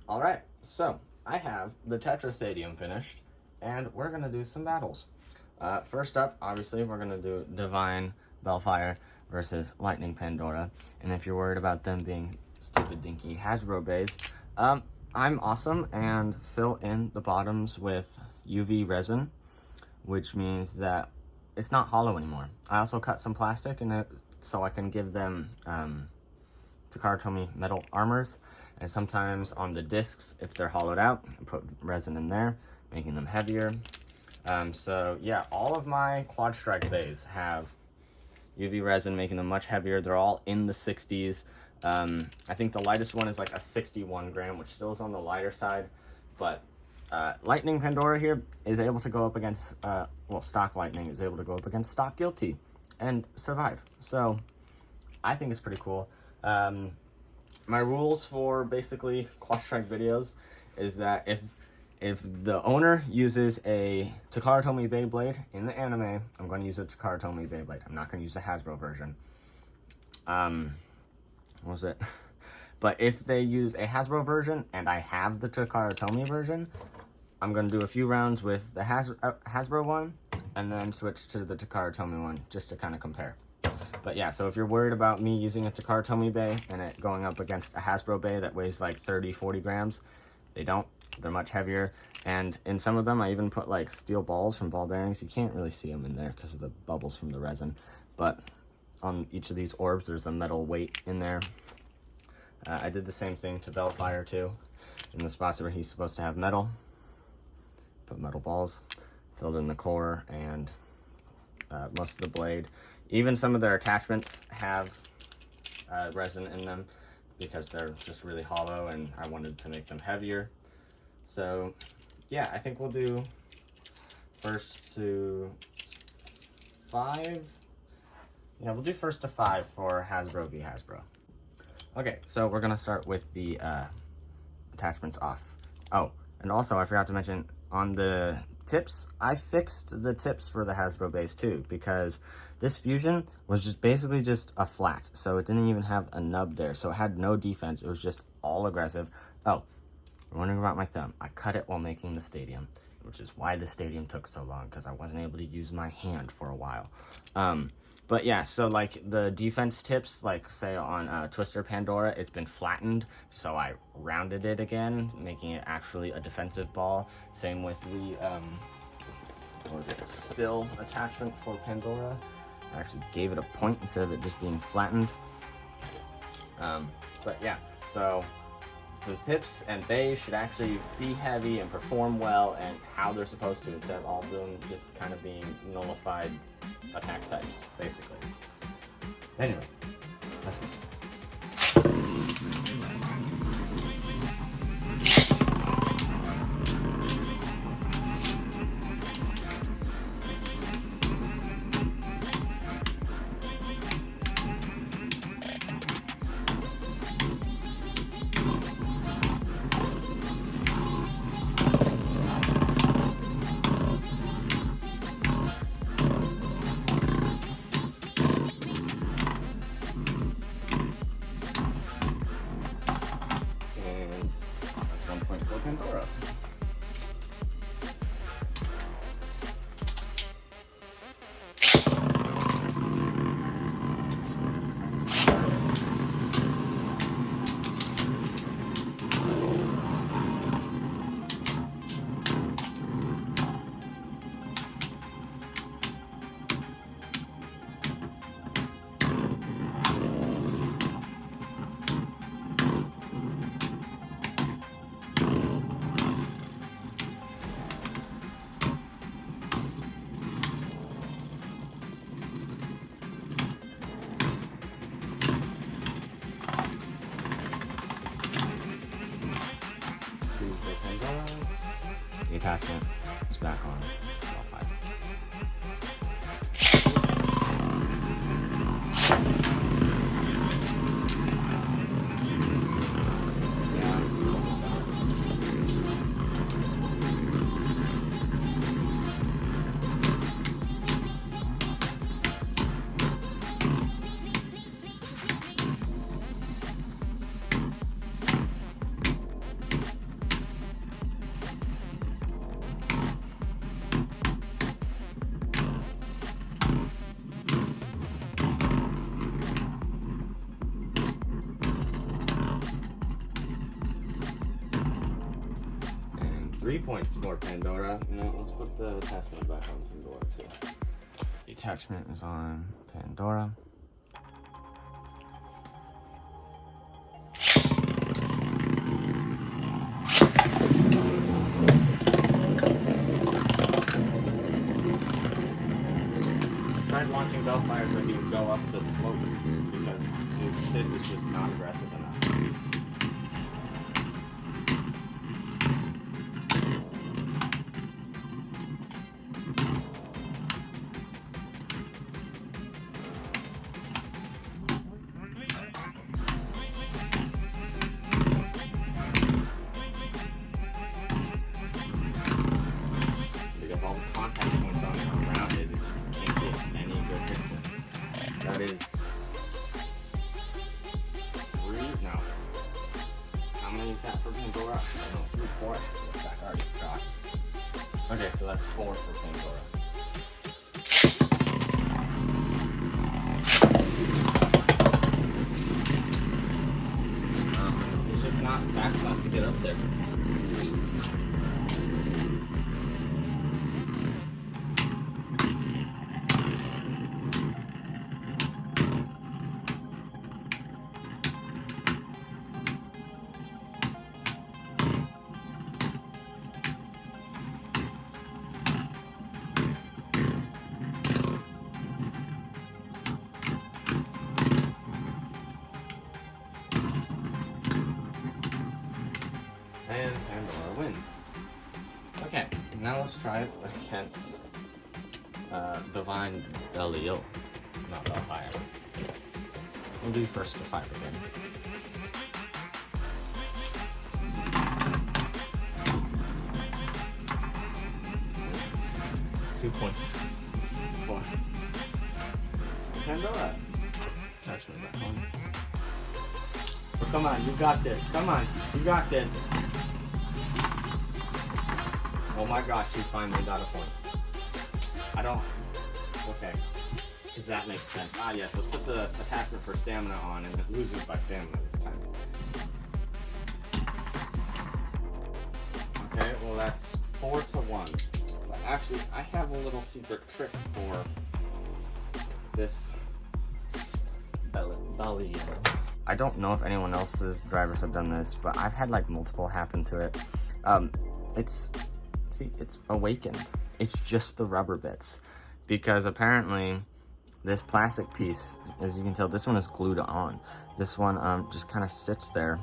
All right, so I have the Tetra Stadium finished, and we're gonna do some battles. First up, obviously, we're gonna do Divine Belfyre versus Lightning Pandora. And if you're worried about them being stupid dinky Hasbro bays, I'm awesome and fill in the bottoms with UV resin, which means that it's not hollow anymore. I also cut some plastic in it so I can give them Takara Tomy metal armors, and sometimes on the discs, if they're hollowed out, I put resin in there, making them heavier. So yeah, all of my QuadStrike bays have UV resin, making them much heavier. They're all in the 60s. I think the lightest one is like a 61 gram, which still is on the lighter side, but Lightning Pandora here is able to go up against, well, Stock Lightning is able to go up against Stock Guilty and survive. So I think it's pretty cool. My rules for basically QuadStrike videos is that if the owner uses a Takara Tomy Beyblade in the anime, I'm going to use a Takara Tomy Beyblade. I'm not going to use the Hasbro version. What was it? But if they use a Hasbro version and I have the Takara Tomy version, I'm going to do a few rounds with the Hasbro one and then switch to the Takara Tomy one just to kind of compare. But yeah, so if you're worried about me using a Takara Tomy bay and it going up against a Hasbro bay that weighs like 30-40 grams, they don't. They're much heavier. And in some of them, I even put like steel balls from ball bearings. You can't really see them in there because of the bubbles from the resin. But on each of these orbs, there's a metal weight in there. I did the same thing to Belfyre too. In the spots where he's supposed to have metal, put metal balls, filled in the core and most of the blade. Even some of their attachments have resin in them because they're just really hollow and I wanted to make them heavier. So yeah, I think we'll do first to 5. Yeah, we'll do first to 5 for Hasbro v Hasbro. Okay, so we're gonna start with the attachments off. Oh, and also I forgot to mention on the tips, I fixed the tips for the Hasbro base too, because this fusion was just basically just a flat, so it didn't even have a nub there, so it had no defense. It was just all aggressive. Oh, you're wondering about my thumb. I cut it while making the stadium, which is why the stadium took so long, because I wasn't able to use my hand for a while. But yeah, so like the defense tips, like say on Twister Pandora, it's been flattened, so I rounded it again, making it actually a defensive ball. Same with the, what was it, still attachment for Pandora. I actually gave it a point instead of it just being flattened. But yeah, so the tips and they should actually be heavy and perform well and how they're supposed to, instead of all of them just kind of being nullified attack types, basically. Anyway, let's get started. Pandora. The attachment is back on. 3 points for Pandora. You know, let's put the attachment back on Pandora too. The attachment is on Pandora. Tried launching Belfyre so he can go up the slope because his stick is just not aggressive enough. Because all the contact points on it are rounded, you can't get any good hits in. That is 3, no. How many is that for Pandora? I don't know, 3, 4. I already forgot. Okay, so that's 4 for Pandora. He's just not fast enough to get up there. And Pandora wins. Okay, now let's try it against Divine Belio. Not Belfyre. We'll do first to 5 again. It's 2 points. 4. Pandora. Attachment back on. Oh, come on, you got this. Come on, you got this. Oh my gosh, you finally got a point. I don't... Okay. Because that makes sense. Ah, yes, let's put the attachment for stamina on, and it loses by stamina this time. Okay, well that's 4-1. But actually, I have a little secret trick for this belly. I don't know if anyone else's drivers have done this, but I've had like multiple happen to it. It's awakened. It's just the rubber bits, because apparently this plastic piece, as you can tell, this one is glued on. This one just kind of sits there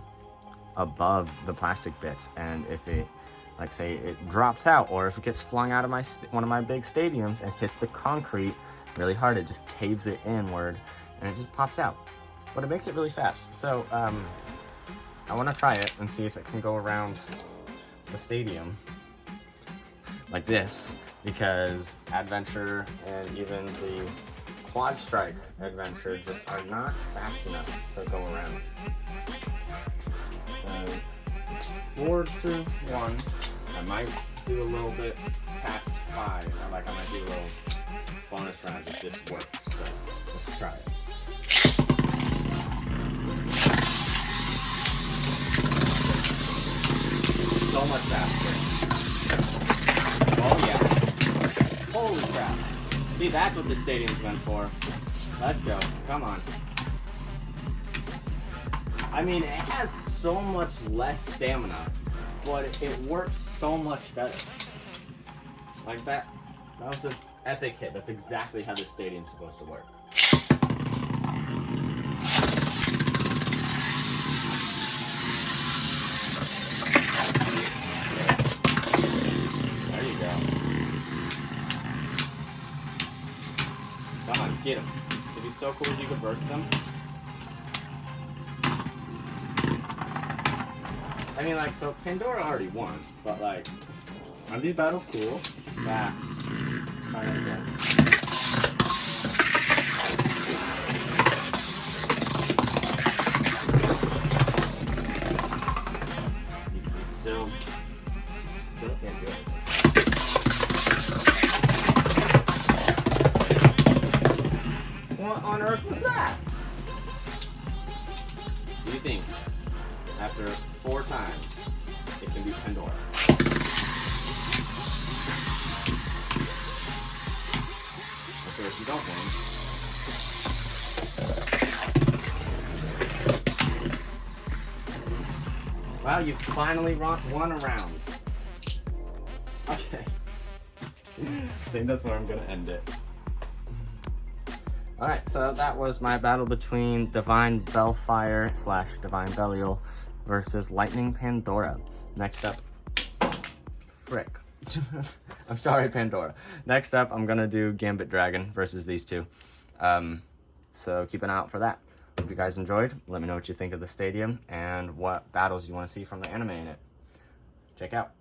above the plastic bits, and if it, like say, it drops out, or if it gets flung out of one of my big stadiums and hits the concrete really hard, it just caves it inward and it just pops out. But it makes it really fast. So I want to try it and see if it can go around the stadium like this, because Adventure and even the QuadStrike Adventure just are not fast enough to go around. So it's 4-1. I might do a little bit past 5. I might do a little bonus round if this works. So let's try it. So much faster. Oh yeah. Holy crap. See, that's what the stadium's meant for. Let's go. Come on. I mean, it has so much less stamina, but it works so much better. Like that was an epic hit. That's exactly how the stadium's supposed to work. Come on, get him. It'd be so cool if you could burst them. I mean, like, so Pandora already won, but like, aren't these battles cool? Fast. Let's try that again. You still can't do it. What on earth was that? Do you think after 4 times it can be Pandora? you don't win. Wow, you finally won a round. Okay. I think that's where I'm gonna end it. Alright, so that was my battle between Divine Belfyre / Divine Belial versus Lightning Pandora. Next up, frick. I'm sorry, Pandora. Next up, I'm gonna do Gambit Dragon versus these two. So keep an eye out for that. Hope you guys enjoyed. Let me know what you think of the stadium and what battles you want to see from the anime in it. Check out.